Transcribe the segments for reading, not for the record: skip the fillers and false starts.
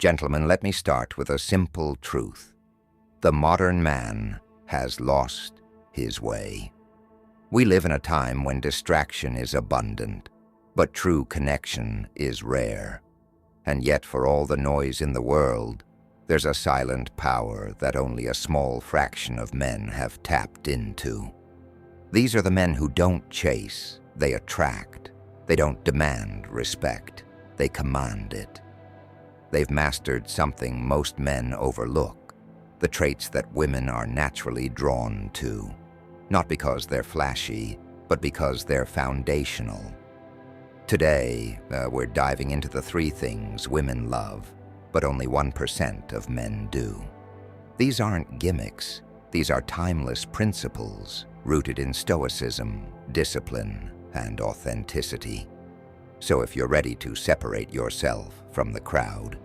Gentlemen, let me start with a simple truth. The modern man has lost his way. We live in a time when distraction is abundant, but true connection is rare. And yet, for all the noise in the world, there's a silent power that only a small fraction of men have tapped into. These are the men who don't chase, they attract. They don't demand respect, they command it. They've mastered something most men overlook, the traits that women are naturally drawn to. Not because they're flashy, but because they're foundational. Today, we're diving into the 3 things women love, but only 1% of men do. These aren't gimmicks. These are timeless principles rooted in Stoicism, discipline, and authenticity. So if you're ready to separate yourself from the crowd,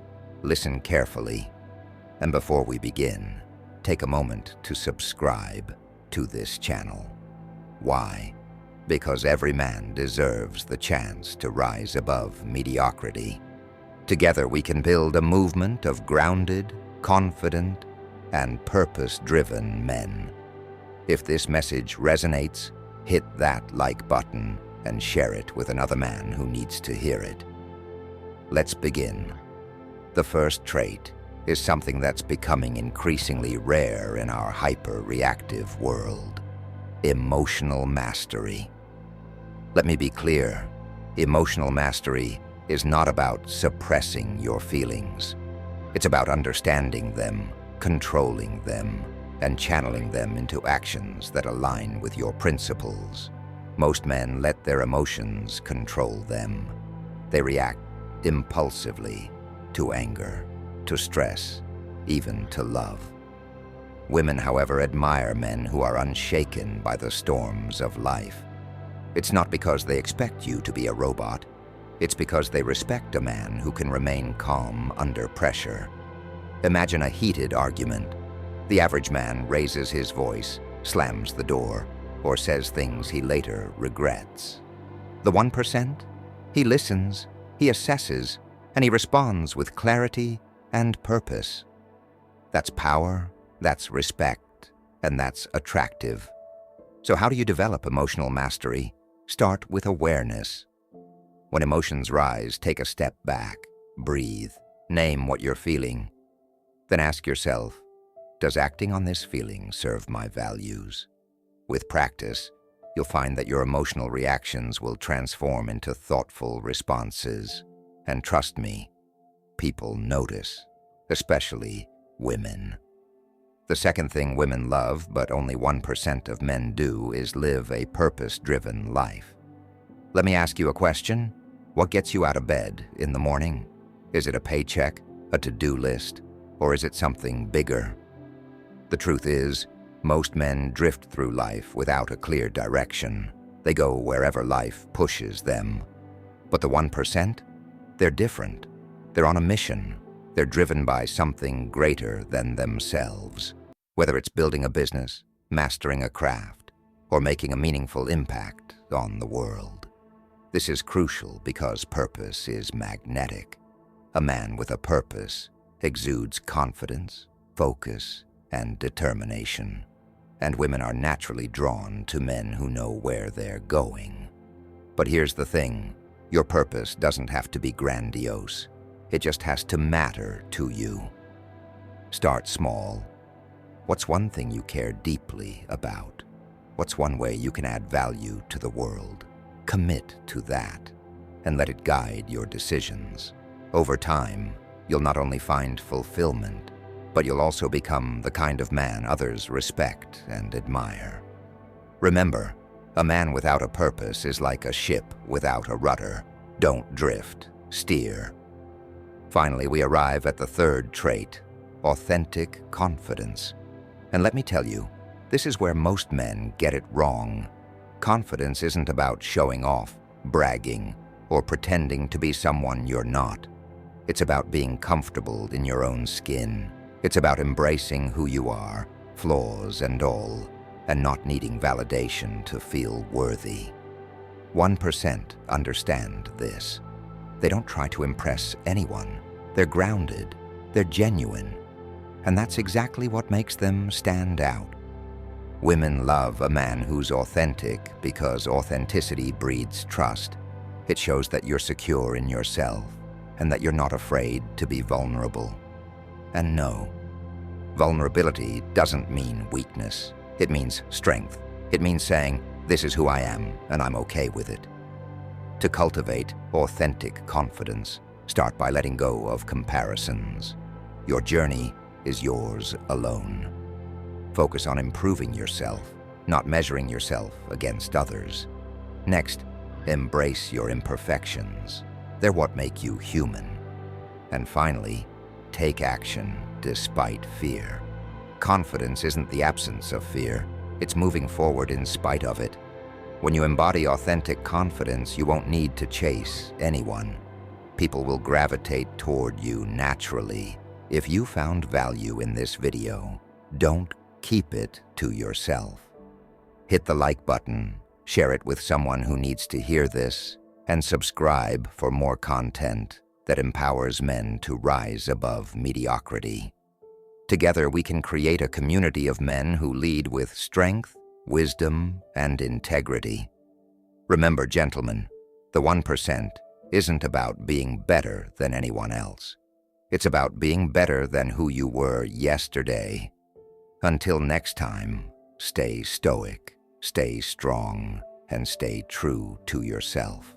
listen carefully. And before we begin, take a moment to subscribe to this channel. Why? Because every man deserves the chance to rise above mediocrity. Together we can build a movement of grounded, confident, and purpose-driven men. If this message resonates, hit that like button and share it with another man who needs to hear it. Let's begin. The first trait is something that's becoming increasingly rare in our hyper-reactive world: emotional mastery. Let me be clear, emotional mastery is not about suppressing your feelings. It's about understanding them, controlling them, and channeling them into actions that align with your principles. Most men let their emotions control them. They react impulsively to anger, to stress, even to love. Women, however, admire men who are unshaken by the storms of life. It's not because they expect you to be a robot. It's because they respect a man who can remain calm under pressure. Imagine a heated argument. The average man raises his voice, slams the door, or says things he later regrets. The 1%? He listens, he assesses, and he responds with clarity and purpose. That's power, that's respect, and that's attractive. So how do you develop emotional mastery? Start with awareness. When emotions rise, take a step back, breathe, name what you're feeling. Then ask yourself, does acting on this feeling serve my values? With practice, you'll find that your emotional reactions will transform into thoughtful responses. And trust me, people notice, especially women. The second thing women love, but only 1% of men do, is live a purpose-driven life. Let me ask you a question. What gets you out of bed in the morning? Is it a paycheck, a to-do list, or is it something bigger? The truth is, most men drift through life without a clear direction. They go wherever life pushes them. But the 1%? They're different. They're on a mission. They're driven by something greater than themselves. Whether it's building a business, mastering a craft, or making a meaningful impact on the world. This is crucial because purpose is magnetic. A man with a purpose exudes confidence, focus, and determination. And women are naturally drawn to men who know where they're going. But here's the thing. Your purpose doesn't have to be grandiose. It just has to matter to you. Start small. What's one thing you care deeply about? What's one way you can add value to the world? Commit to that and let it guide your decisions. Over time, you'll not only find fulfillment, but you'll also become the kind of man others respect and admire. Remember, a man without a purpose is like a ship without a rudder. Don't drift, steer. Finally, we arrive at the third trait, authentic confidence. And let me tell you, this is where most men get it wrong. Confidence isn't about showing off, bragging, or pretending to be someone you're not. It's about being comfortable in your own skin. It's about embracing who you are, flaws and all, and not needing validation to feel worthy. 1% understand this. They don't try to impress anyone. They're grounded, They're genuine, and that's exactly what makes them stand out. Women love a man who's authentic because authenticity breeds trust. It shows that you're secure in yourself and that you're not afraid to be vulnerable. And no, vulnerability doesn't mean weakness. It means strength. It means saying, this is who I am, and I'm okay with it. To cultivate authentic confidence, start by letting go of comparisons. Your journey is yours alone. Focus on improving yourself, not measuring yourself against others. Next, embrace your imperfections. They're what make you human. And finally, take action despite fear. Confidence isn't the absence of fear. It's moving forward in spite of it. When you embody authentic confidence, you won't need to chase anyone. People will gravitate toward you naturally. If you found value in this video, don't keep it to yourself. Hit the like button, share it with someone who needs to hear this, and subscribe for more content that empowers men to rise above mediocrity. Together, we can create a community of men who lead with strength, wisdom, and integrity. Remember, gentlemen, the 1% isn't about being better than anyone else. It's about being better than who you were yesterday. Until next time, stay stoic, stay strong, and stay true to yourself.